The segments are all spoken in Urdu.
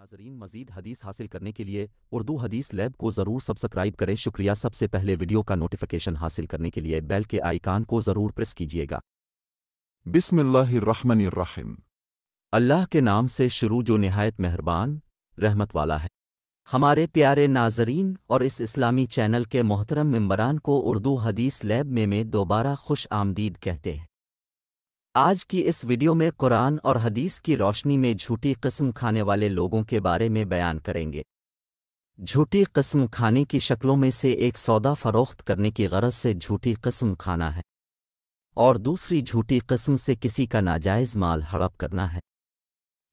ناظرین مزید حدیث حاصل کرنے کے لیے اردو حدیث لیب کو ضرور سبسکرائب کریں۔ شکریہ۔ سب سے پہلے ویڈیو کا نوٹیفیکیشن حاصل کرنے کے لیے بیل کے آئیکن کو ضرور پریس کیجیے گا۔ بسم اللہ الرحمن الرحیم۔ اللہ کے نام سے شروع جو نہایت مہربان رحمت والا ہے۔ ہمارے پیارے ناظرین اور اس اسلامی چینل کے محترم ممبران کو اردو حدیث لیب میں دوبارہ خوش آمدید کہتے ہیں۔ آج کی اس ویڈیو میں قرآن اور حدیث کی روشنی میں جھوٹی قسم کھانے والے لوگوں کے بارے میں بیان کریں گے۔ جھوٹی قسم کھانے کی شکلوں میں سے ایک سودا فروخت کرنے کی غرض سے جھوٹی قسم کھانا ہے، اور دوسری جھوٹی قسم سے کسی کا ناجائز مال ہڑپ کرنا ہے۔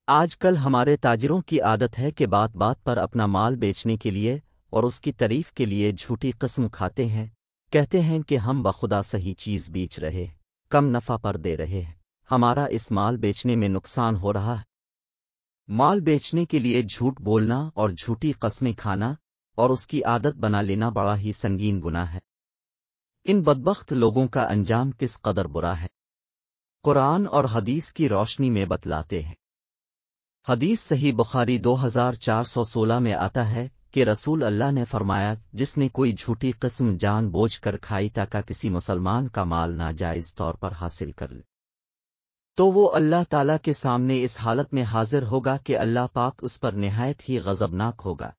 آج کل ہمارے تاجروں کی عادت ہے کہ بات بات پر اپنا مال بیچنے کے لیے اور اس کی تعریف کے لیے جھوٹی قسم کھاتے ہیں۔ کہتے ہیں کہ ہم بخدا صحیح چیز بیچ رہے، کم نفع پر دے رہے ہیں، ہمارا اس مال بیچنے میں نقصان ہو رہا ہے۔ مال بیچنے کے لیے جھوٹ بولنا اور جھوٹی قسمیں کھانا اور اس کی عادت بنا لینا بڑا ہی سنگین گناہ ہے۔ ان بدبخت لوگوں کا انجام کس قدر برا ہے، قرآن اور حدیث کی روشنی میں بتلاتے ہیں۔ حدیث صحیح بخاری 2416 میں آتا ہے کہ رسول اللہ نے فرمایا، جس نے کوئی جھوٹی قسم جان بوجھ کر کھائی تاکہ کسی مسلمان کا مال ناجائز طور پر حاصل کر لے، تو وہ اللہ تعالیٰ کے سامنے اس حالت میں حاضر ہوگا کہ اللہ پاک اس پر نہایت ہی غضبناک ہوگا۔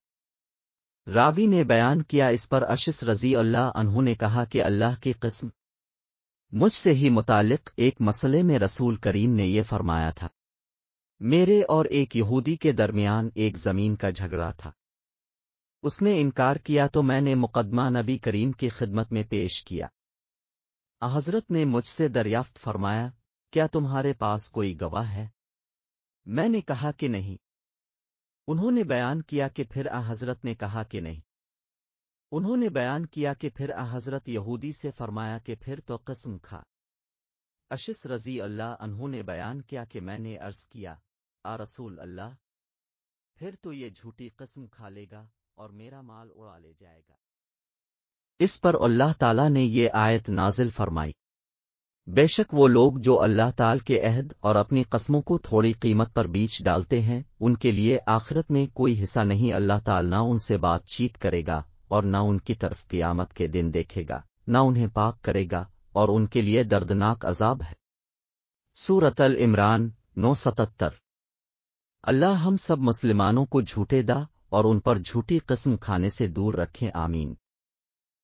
راوی نے بیان کیا، اس پر اشس رضی اللہ عنہ نے کہا کہ اللہ کی قسم، مجھ سے ہی متعلق ایک مسئلے میں رسول کریم نے یہ فرمایا تھا، میرے اور ایک یہودی کے درمیان ایک زمین کا جھگڑا تھا، اس نے انکار کیا تو میں نے مقدمہ نبی کریم کی خدمت میں پیش کیا۔ حضرت نے مجھ سے دریافت فرمایا، کیا تمہارے پاس کوئی گواہ ہے؟ میں نے کہا کہ نہیں۔ انہوں نے بیان کیا کہ پھر حضرت نے کہا کہ نہیں۔ انہوں نے بیان کیا کہ پھر حضرت یہودی سے فرمایا کہ پھر تو قسم کھا۔ اشس رضی اللہ عنہ نے بیان کیا کہ میں نے عرض کیا، رسول اللہ، پھر تو یہ جھوٹی قسم کھا لے گا اور میرا مال اڑا لے جائے گا۔ اس پر اللہ تعالیٰ نے یہ آیت نازل فرمائی، بے شک وہ لوگ جو اللہ تعالیٰ کے عہد اور اپنی قسموں کو تھوڑی قیمت پر بیچ ڈالتے ہیں، ان کے لیے آخرت میں کوئی حصہ نہیں۔ اللہ تعالیٰ نہ ان سے بات چیت کرے گا اور نہ ان کی طرف قیامت کے دن دیکھے گا، نہ انہیں پاک کرے گا، اور ان کے لیے دردناک عذاب ہے۔ سورۃ العمران 977۔ اللہ ہم سب مسلمانوں کو جھوٹے دا اور ان پر جھوٹی قسم کھانے سے دور رکھیں، آمین۔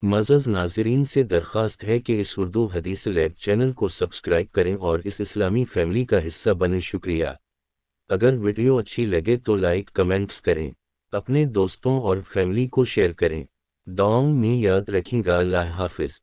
معزز ناظرین سے درخواست ہے کہ اس اردو حدیث لیب چینل کو سبسکرائب کریں اور اس اسلامی فیملی کا حصہ بنیں۔ شکریہ۔ اگر ویڈیو اچھی لگے تو لائک کمنٹس کریں، اپنے دوستوں اور فیملی کو شیئر کریں۔ دعاؤں میں یاد رکھیں گا۔ اللہ حافظ۔